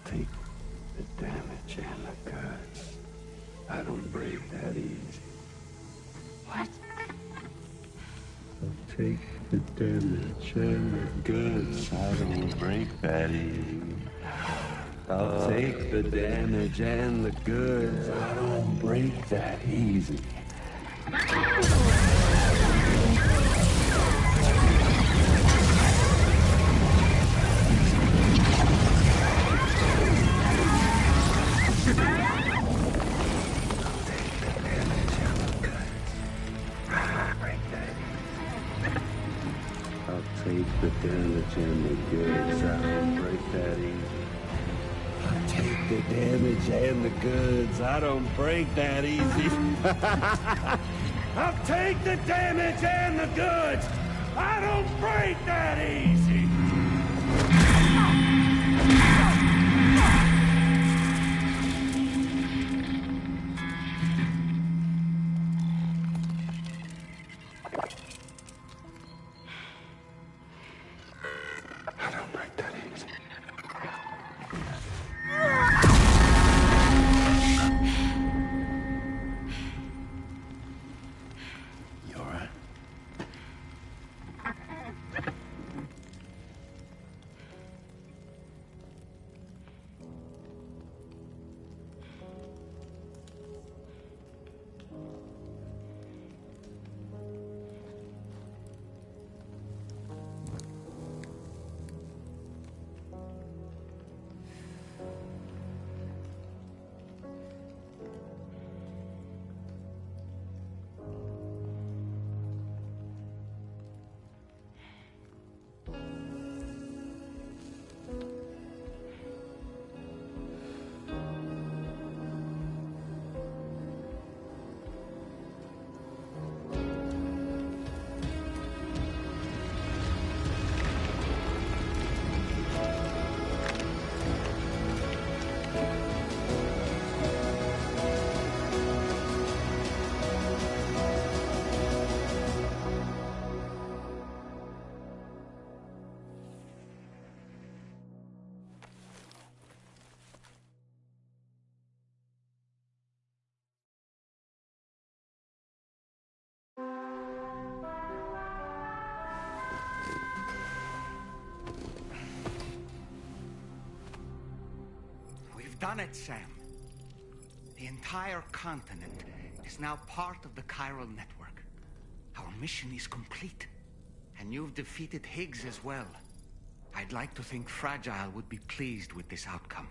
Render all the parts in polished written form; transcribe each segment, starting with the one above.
take the damage and the goods. I don't break that easy. What? I'll take the damage and the goods. I don't break that easy. I'll take the damage and the goods. I don't break that easy. Take the damage and the goods. I don't break that easy. I'll take the damage and the goods. I don't break that easy. I'll take the damage and the goods. I don't break that easy. Done it, Sam. The entire continent is now part of the chiral network. Our mission is complete. And you've defeated Higgs as well. I'd like to think Fragile would be pleased with this outcome.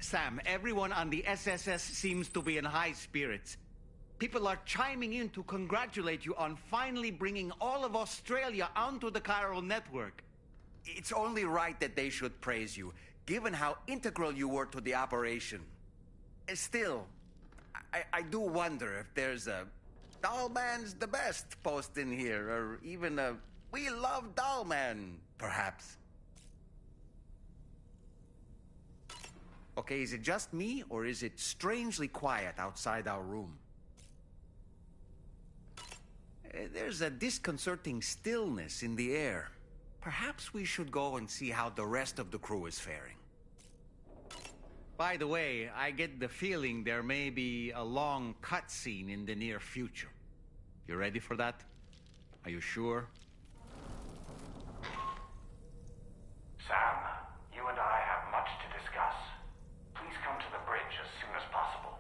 Sam, everyone on the SSS seems to be in high spirits. People are chiming in to congratulate you on finally bringing all of Australia onto the chiral network. It's only right that they should praise you, given how integral you were to the operation. Still, I do wonder if there's a Dollman's the best post in here, or even a We Love Dollman, perhaps. Okay, is it just me, or is it strangely quiet outside our room? There's a disconcerting stillness in the air. Perhaps we should go and see how the rest of the crew is faring. By the way, I get the feeling there may be a long cutscene in the near future. You ready for that? Are you sure? Sam, you and I have much to discuss. Please come to the bridge as soon as possible.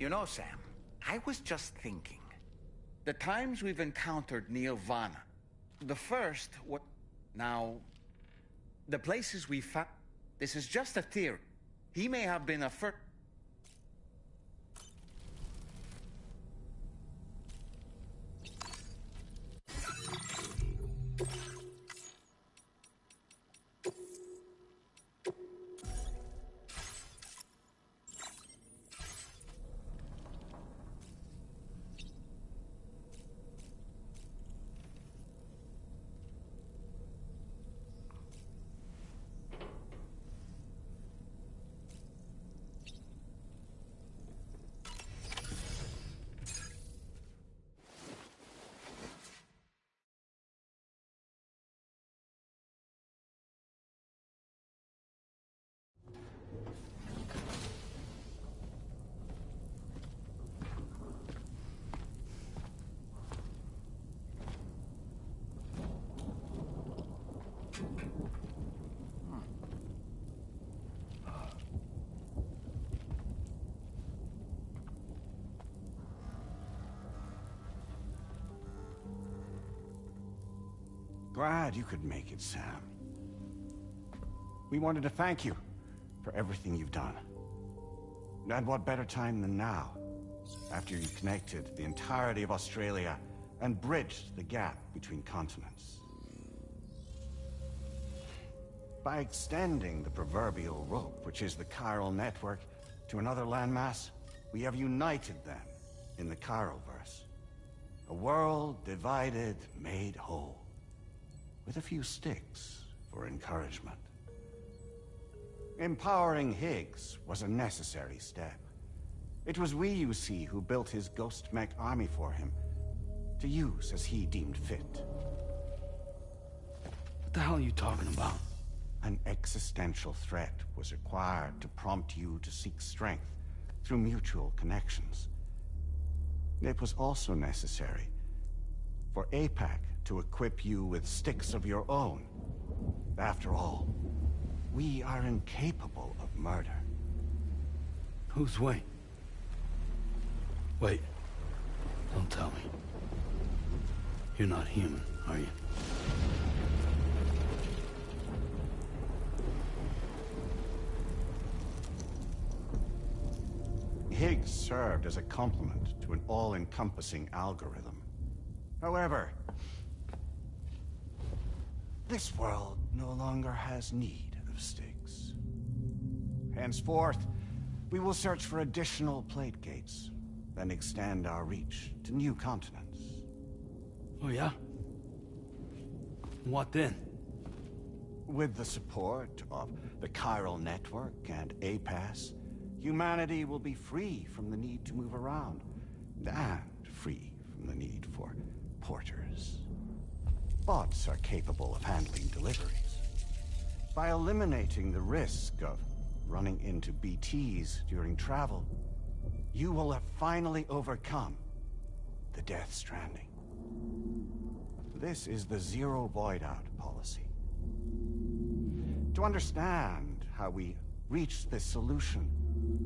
You know, Sam, I was just thinking. The times we've encountered Nirvana, the first, what... Now, the places we found... This is just a theory. He may have been a first... Glad you could make it, Sam. We wanted to thank you for everything you've done. And what better time than now, after you connected the entirety of Australia and bridged the gap between continents. By extending the proverbial rope, which is the chiral network, to another landmass, we have united them in the Chiroverse. A world divided, made whole. With a few sticks for encouragement. Empowering Higgs was a necessary step. It was we, you see, who built his ghost mech army for him, to use as he deemed fit. What the hell are you talking about? An existential threat was required to prompt you to seek strength through mutual connections. It was also necessary for APAC to equip you with sticks of your own. After all, we are incapable of murder. Who's Wayne? Wait. Don't tell me. You're not human, are you? Higgs served as a complement to an all-encompassing algorithm. However, this world no longer has need of sticks. Henceforth, we will search for additional plate gates, then extend our reach to new continents. Oh yeah? What then? With the support of the chiral network and APAS, humanity will be free from the need to move around, and free from the need for porters. Bots are capable of handling deliveries. By eliminating the risk of running into BTs during travel, you will have finally overcome the Death Stranding. This is the Zero Void Out policy. To understand how we reached this solution,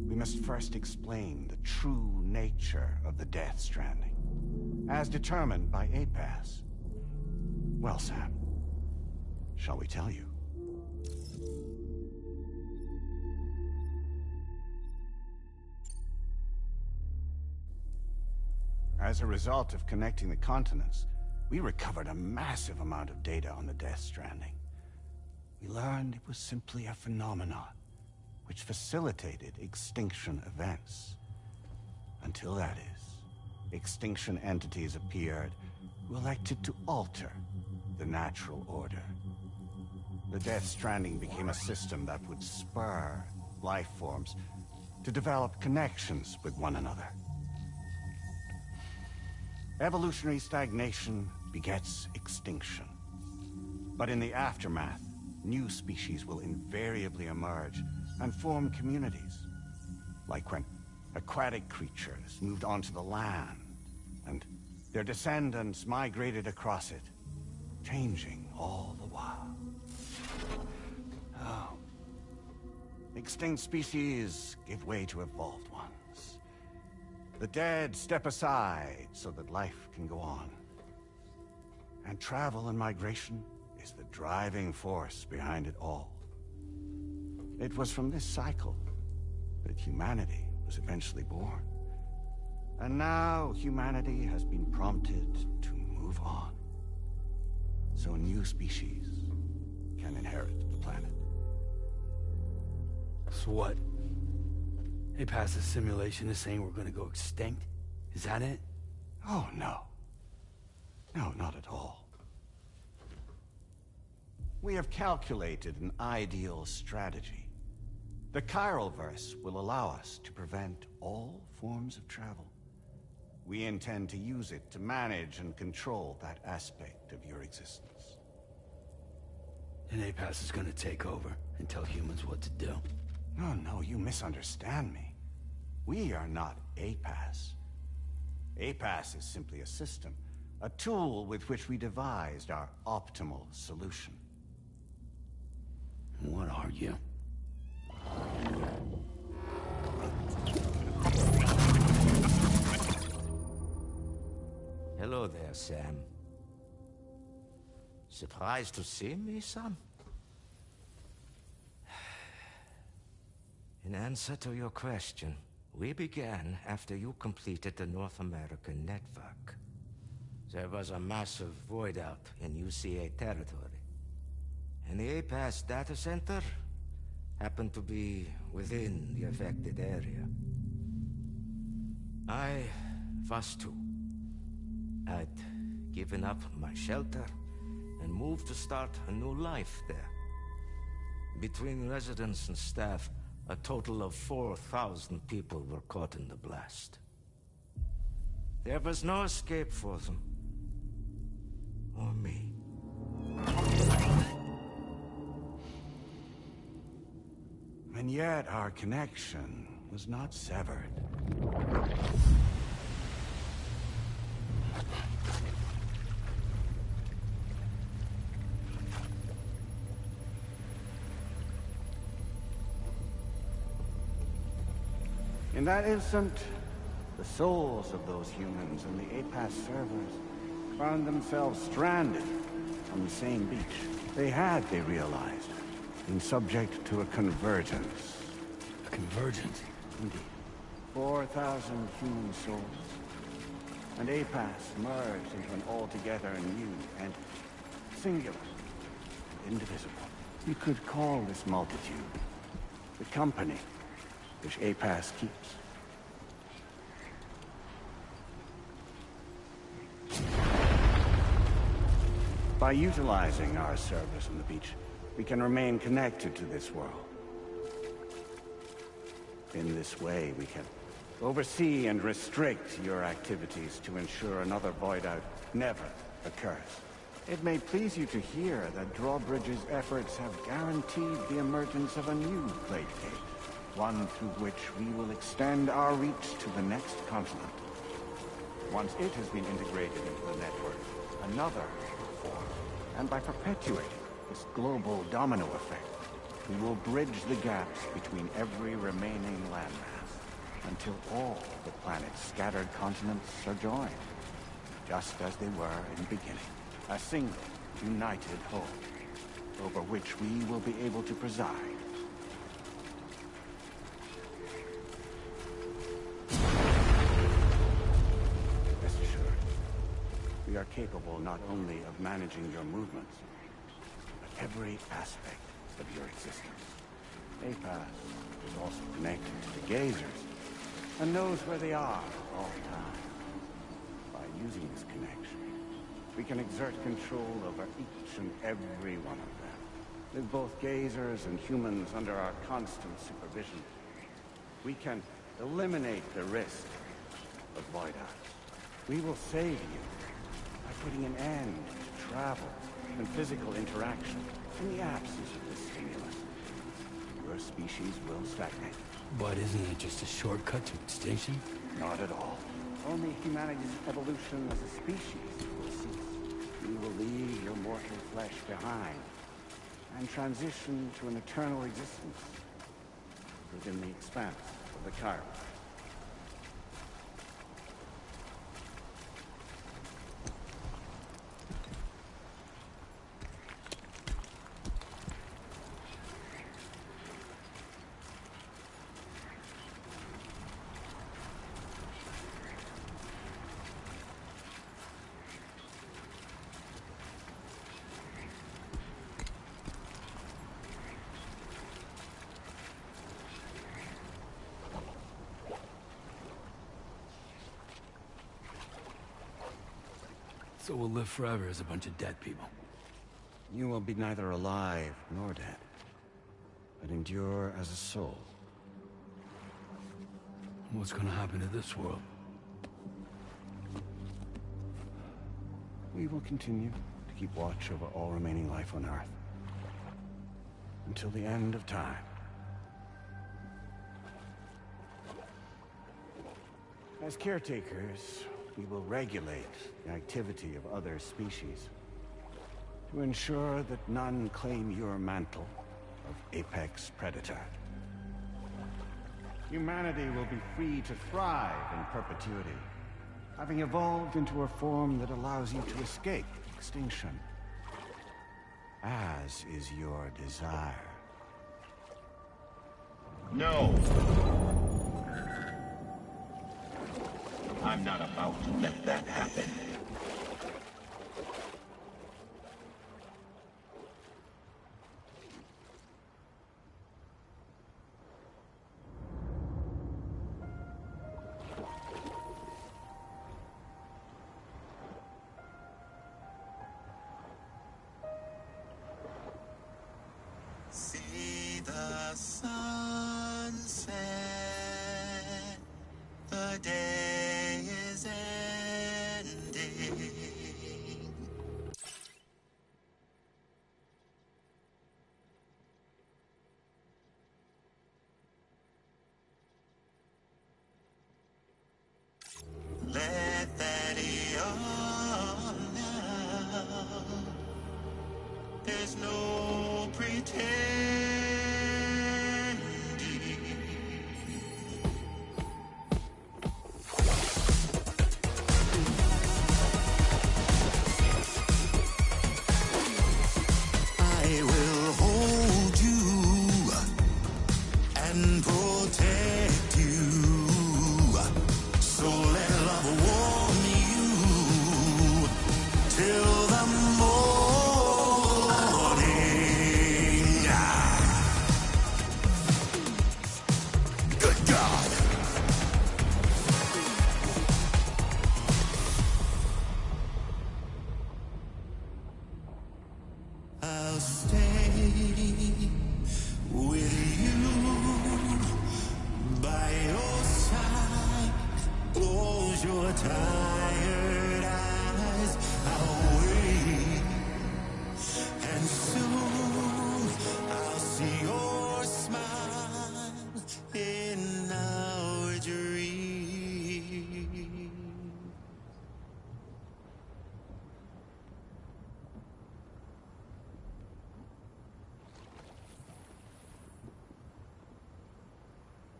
we must first explain the true nature of the Death Stranding, as determined by APAS. Well, Sam, shall we tell you? As a result of connecting the continents, we recovered a massive amount of data on the Death Stranding. We learned it was simply a phenomenon which facilitated extinction events. Until that is, extinction entities appeared who elected to alter the natural order. The Death Stranding became a system that would spur life forms to develop connections with one another. Evolutionary stagnation begets extinction. But in the aftermath, new species will invariably emerge and form communities. Like when aquatic creatures moved onto the land, and their descendants migrated across it, changing all the while. Oh. Extinct species give way to evolved ones. The dead step aside so that life can go on. And travel and migration is the driving force behind it all. It was from this cycle that humanity was eventually born. And now humanity has been prompted to move on. So new species can inherit the planet. So what? APAS's simulation is saying we're gonna go extinct? Is that it? Oh, no. No, not at all. We have calculated an ideal strategy. The Chiralverse will allow us to prevent all forms of travel. We intend to use it to manage and control that aspect of your existence. And APAS is gonna take over and tell humans what to do. No, you misunderstand me. We are not APAS. APAS is simply a system, a tool with which we devised our optimal solution. What are you? Hello there, Sam. Surprised to see me, son? In answer to your question, we began after you completed the North American network. There was a massive void out in UCA territory, and the APAS data center happened to be within the affected area. I was too. I'd given up my shelter and moved to start a new life there. Between residents and staff, a total of 4,000 people were caught in the blast. There was no escape for them. Or me. And yet our connection was not severed. In that instant, the souls of those humans in the APAS servers found themselves stranded on the same beach. They realized, been subject to a convergence. A convergence? Indeed. 4,000 human souls. And APAS merged into an altogether new entity. Singular and indivisible. You could call this multitude the company which APAS keeps. By utilizing our service on the beach, we can remain connected to this world. In this way, we can oversee and restrict your activities to ensure another void-out never occurs. It may please you to hear that Drawbridge's efforts have guaranteed the emergence of a new plague gate. One through which we will extend our reach to the next continent. Once it has been integrated into the network, another will form. And by perpetuating this global domino effect, we will bridge the gaps between every remaining landmass until all the planet's scattered continents are joined, just as they were in the beginning. A single, united whole, over which we will be able to preside. We are capable not only of managing your movements, but every aspect of your existence. APAS is also connected to the gazers, and knows where they are at all times. By using this connection, we can exert control over each and every one of them. With both gazers and humans under our constant supervision, we can eliminate the risk of void-outs. We will save you by putting an end to travel and physical interaction in the absence of this stimulus. Your species will stagnate. But isn't it just a shortcut to extinction? Not at all. Only humanity's evolution as a species will cease. You will leave your mortal flesh behind and transition to an eternal existence within the expanse of the Chiron. So we'll live forever as a bunch of dead people. You will be neither alive nor dead, but endure as a soul. What's gonna happen to this world? We will continue to keep watch over all remaining life on Earth. Until the end of time. As caretakers, we will regulate the activity of other species to ensure that none claim your mantle of apex predator. Humanity will be free to thrive in perpetuity, having evolved into a form that allows you to escape extinction, as is your desire. No! I'm not about to let that happen. See the sunset, the day is ending. Let that yawn now. There's no pretending. I will hold you and protect you. So let love warm you till the morning. Good God. I'll stay with you by your side. Close your tired eyes. I'll wait, and soon I'll see your smile in our dream.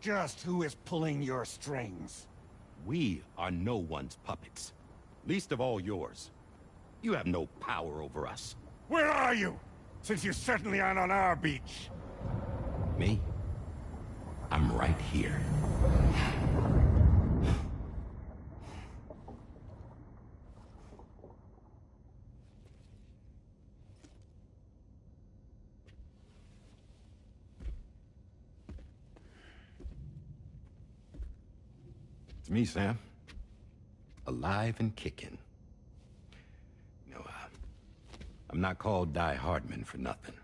Just who is pulling your strings? We are no one's puppets. Least of all yours. You have no power over us. Where are you? Since you certainly aren't on our beach. Me? I'm right here. It's me, Sam. Alive and kicking. You know, I'm not called Die Hardman for nothing.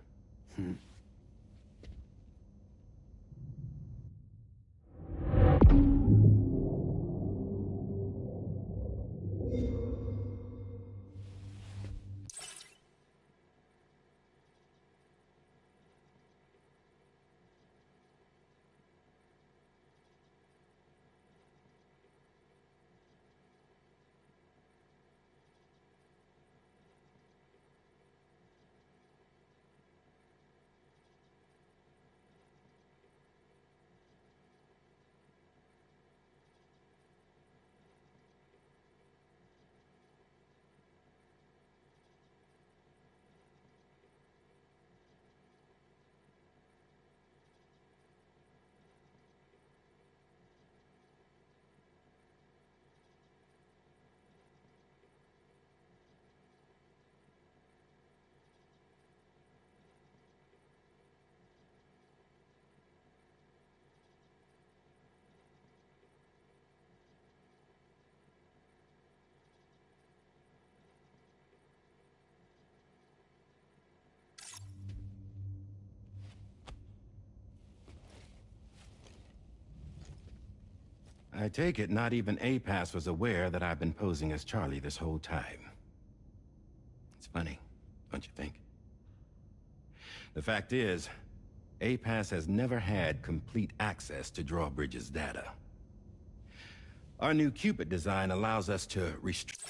I take it not even APAS was aware that I've been posing as Charlie this whole time. It's funny, don't you think? The fact is, APAS has never had complete access to Drawbridge's data. Our new Cupid design allows us to restrict...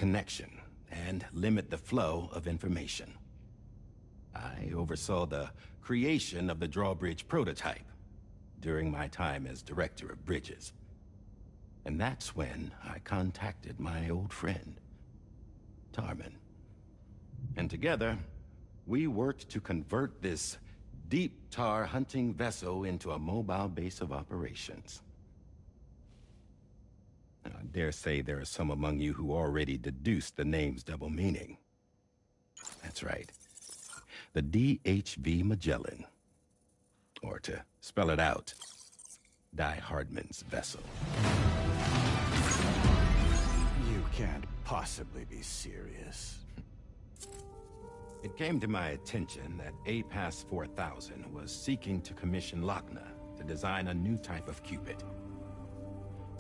connection and limit the flow of information. I oversaw the creation of the Drawbridge prototype during my time as Director of Bridges. And that's when I contacted my old friend, Tarman. And together, we worked to convert this deep tar hunting vessel into a mobile base of operations. I dare say there are some among you who already deduced the name's double meaning. That's right. The DHV Magellan. Or to spell it out, Die Hardman's vessel. You can't possibly be serious. It came to my attention that APAS 4000 was seeking to commission Lochna to design a new type of Cupid.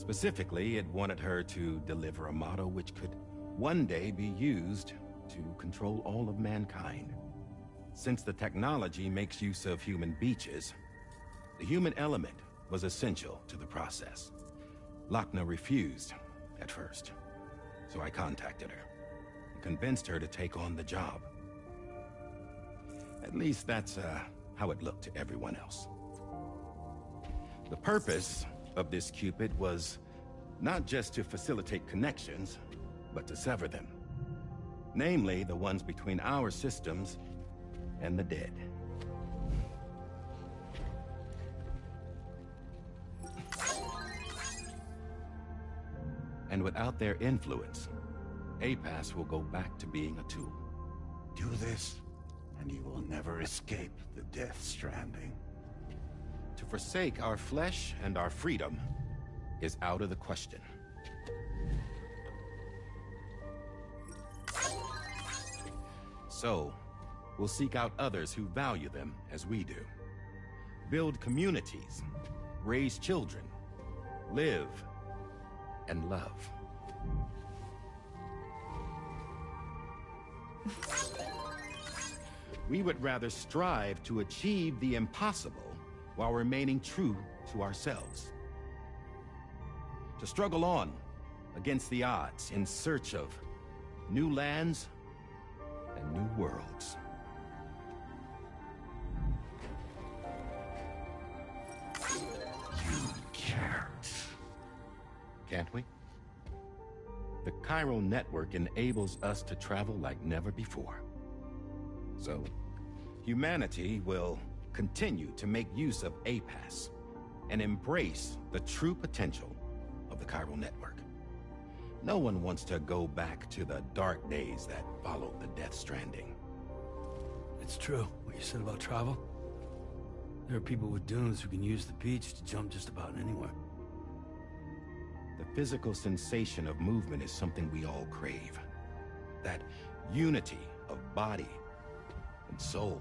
Specifically, it wanted her to deliver a model which could one day be used to control all of mankind. Since the technology makes use of human beaches, the human element was essential to the process. Lochna refused at first, so I contacted her and convinced her to take on the job. At least that's how it looked to everyone else. The purpose of this Cupid was not just to facilitate connections, but to sever them. Namely, the ones between our systems and the dead. And without their influence, APAS will go back to being a tool. Do this, and you will never escape the death stranding. To forsake our flesh and our freedom is out of the question. So, we'll seek out others who value them as we do. Build communities, raise children, live, and love. We would rather strive to achieve the impossible while remaining true to ourselves. To struggle on against the odds in search of new lands new worlds. You can't. Can't we? The chiral network enables us to travel like never before. So, humanity will continue to make use of APAS and embrace the true potential of the chiral network. No one wants to go back to the dark days that followed the Death Stranding. It's true, what you said about travel. There are people with dunes who can use the beach to jump just about anywhere. The physical sensation of movement is something we all crave. That unity of body and soul.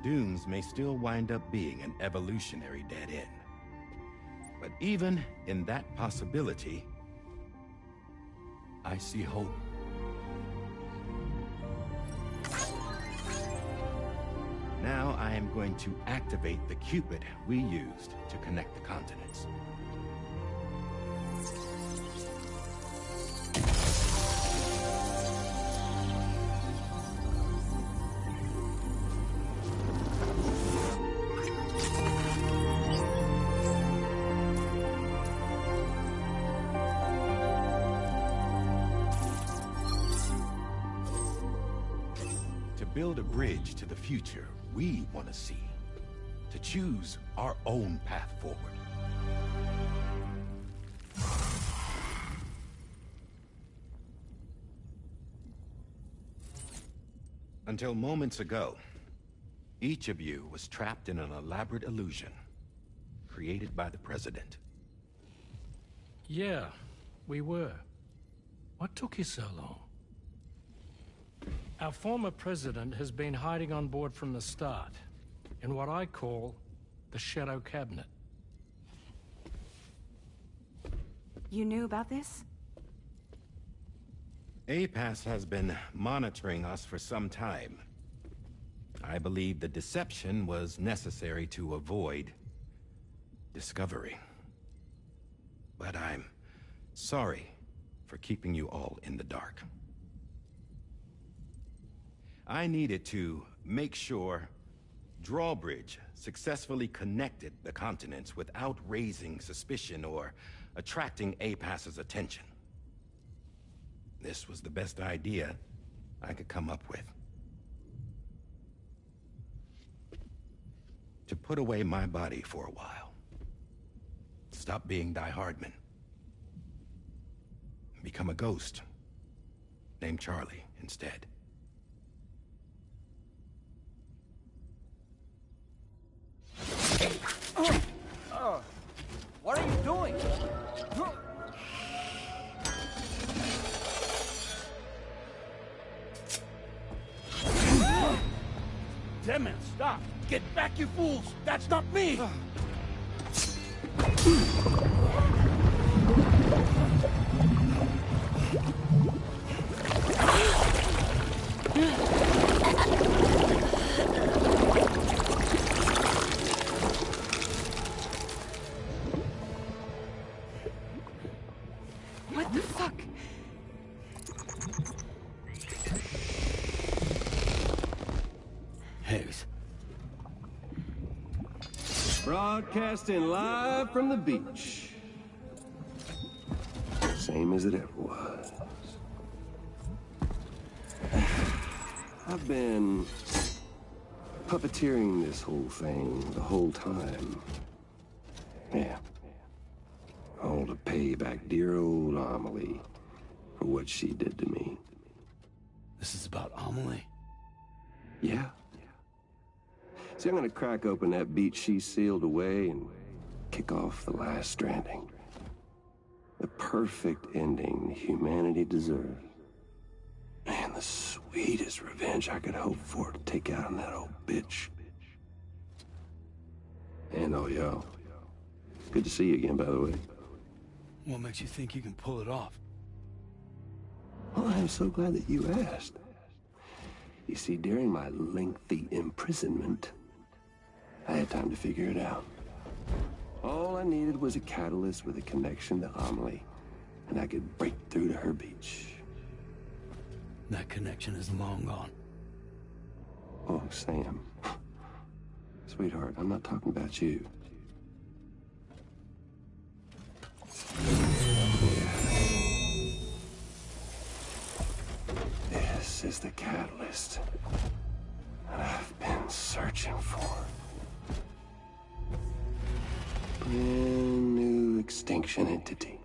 Dunes may still wind up being an evolutionary dead end. But even in that possibility, I see hope. Now I am going to activate the Cupid we used to connect the continents. To build a bridge to the future we want to see, to choose our own path forward. Until moments ago, each of you was trapped in an elaborate illusion created by the President. Yeah, we were. What took you so long? Our former president has been hiding on board from the start, in what I call the Shadow Cabinet. You knew about this? APAS has been monitoring us for some time. I believe the deception was necessary to avoid discovery. But I'm sorry for keeping you all in the dark. I needed to make sure Drawbridge successfully connected the continents without raising suspicion or attracting APAS's attention. This was the best idea I could come up with. To put away my body for a while. Stop being Die Hardman. Become a ghost. Named Charlie instead. What are you doing? Damn it, stop! Get back, you fools! That's not me! What the fuck? Higgs. Broadcasting live from the beach. Same as it ever was. I've been puppeteering this whole thing the whole time. Yeah. All to pay back dear old Amelie for what she did to me. This is about Amelie? Yeah. See, I'm gonna crack open that beach she sealed away and kick off the last Stranding. The perfect ending humanity deserves. Man, the sweetest revenge I could hope for to take out on that old bitch. And all y'all. Good to see you again, by the way. What makes you think you can pull it off? Well, I'm so glad that you asked. You see, during my lengthy imprisonment, I had time to figure it out. All I needed was a catalyst with a connection to Amelie, and I could break through to her beach. That connection is long gone. Oh, Sam. Sweetheart, I'm not talking about you. This is the catalyst that I've been searching for. Brand new extinction entity.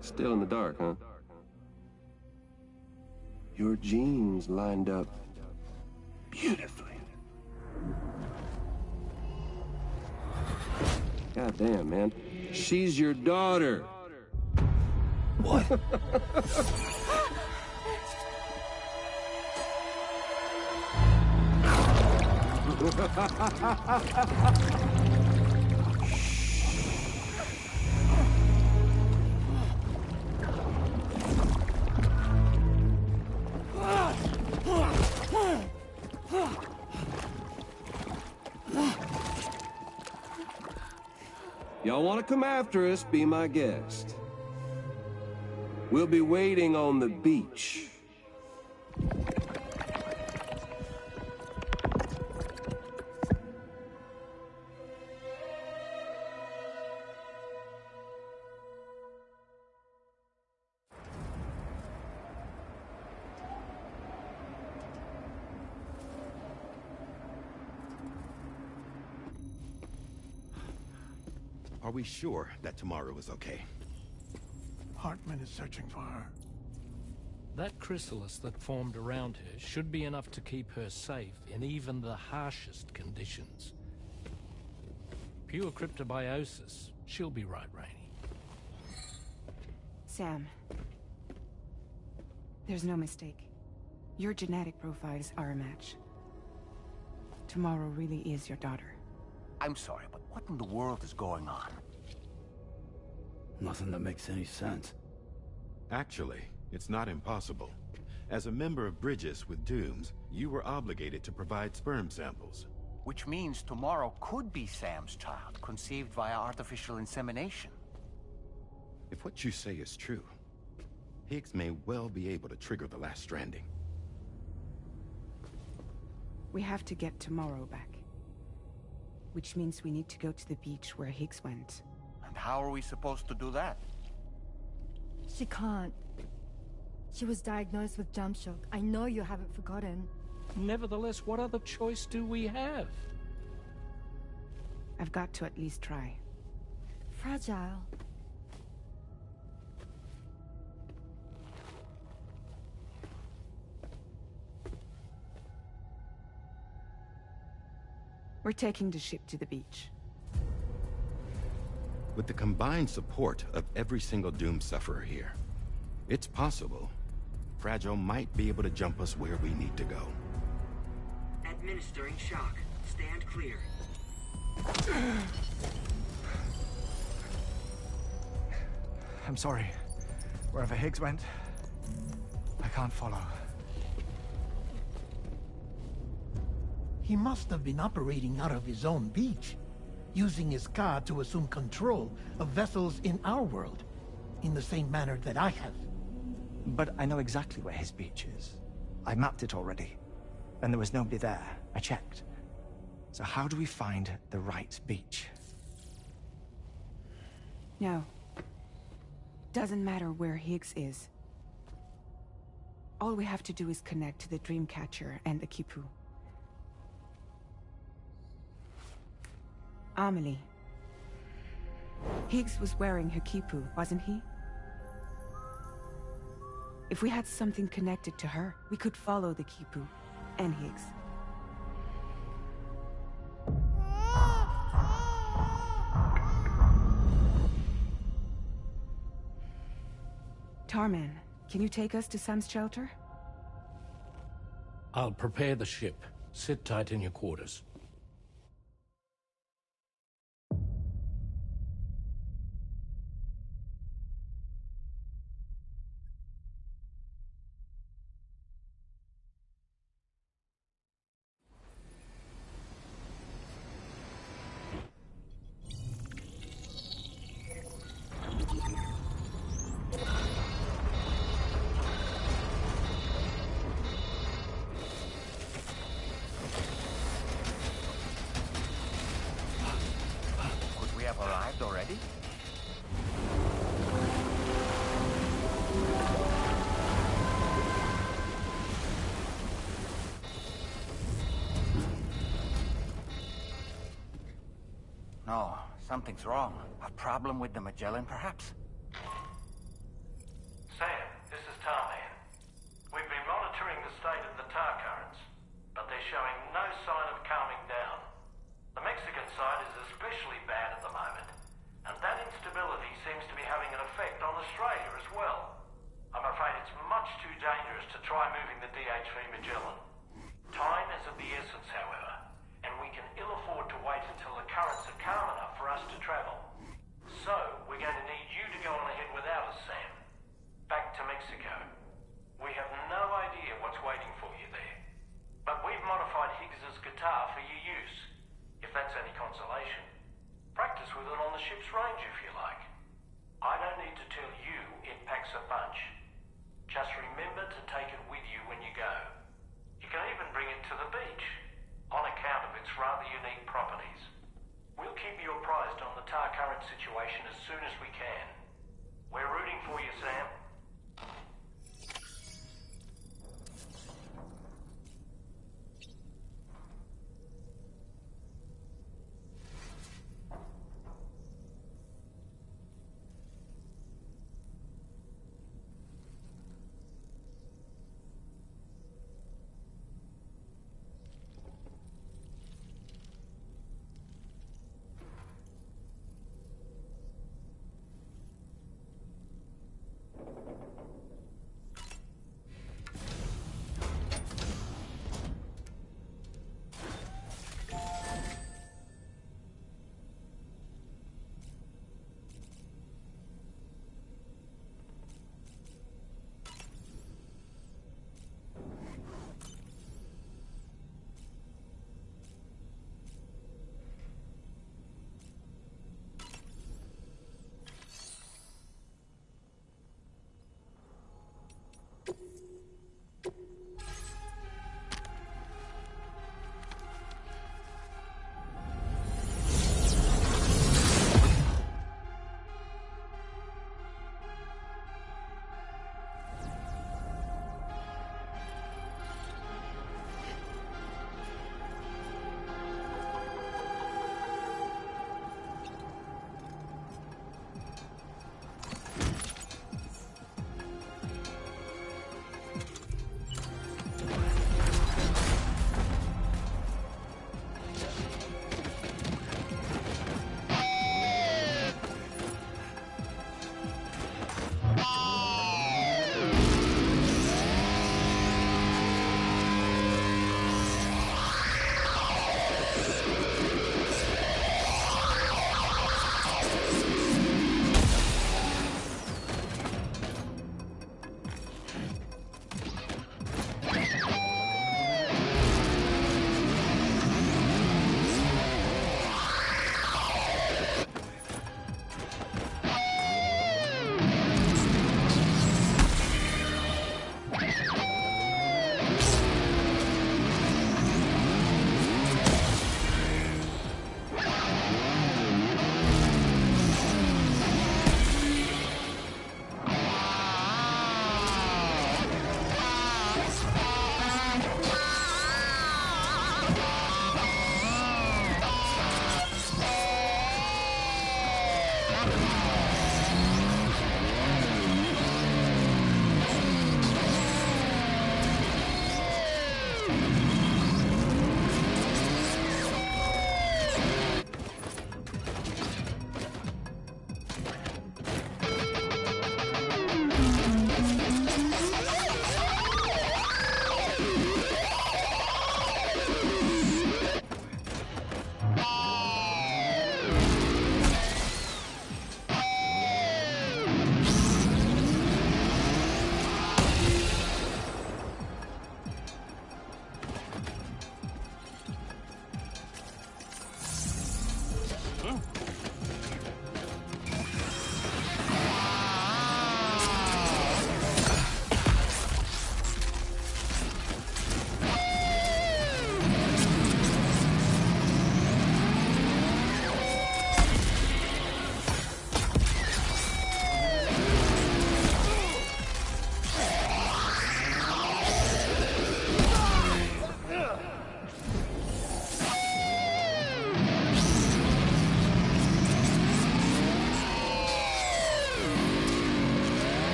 Still in the dark, huh? Your genes lined up beautifully. God damn, man. She's your daughter. What? Y'all want to come after us, be my guest. We'll be waiting on the beach. Are we sure that tomorrow is okay? Hartman is searching for her. That chrysalis that formed around her should be enough to keep her safe in even the harshest conditions. Pure cryptobiosis. She'll be right, Rainey. Sam. There's no mistake. Your genetic profiles are a match. Tomorrow really is your daughter. I'm sorry, but what in the world is going on? Nothing that makes any sense. Actually, it's not impossible. As a member of Bridges with Dooms, you were obligated to provide sperm samples. Which means tomorrow could be Sam's child, conceived via artificial insemination. If what you say is true, Higgs may well be able to trigger the last stranding. We have to get tomorrow back. Which means we need to go to the beach where Higgs went. And how are we supposed to do that? She can't. She was diagnosed with jump shock. I know you haven't forgotten. Nevertheless, what other choice do we have? I've got to at least try. Fragile. We're taking the ship to the beach. With the combined support of every single Doom sufferer here, it's possible Fragile might be able to jump us where we need to go. Administering shock. Stand clear. I'm sorry. Wherever Higgs went, I can't follow. He must have been operating out of his own beach, using his car to assume control of vessels in our world, in the same manner that I have. But I know exactly where his beach is. I mapped it already, and there was nobody there. I checked. So how do we find the right beach? No. Doesn't matter where Higgs is. All we have to do is connect to the Dreamcatcher and the Kipu. Amelie. Higgs was wearing her Kipu, wasn't he? If we had something connected to her, we could follow the Kipu and Higgs. Tarman, can you take us to Sam's shelter? I'll prepare the ship. Sit tight in your quarters. No, something's wrong. A problem with the Magellan, perhaps? Sam, this is Tarman. We've been monitoring the state of the tar currents, but they're showing no sign of calming down. The Mexican side is especially bad at the moment, and that instability seems to be having an effect on Australia as well. I'm afraid it's much too dangerous to try moving the DH3 Magellan. Time is of the essence, however.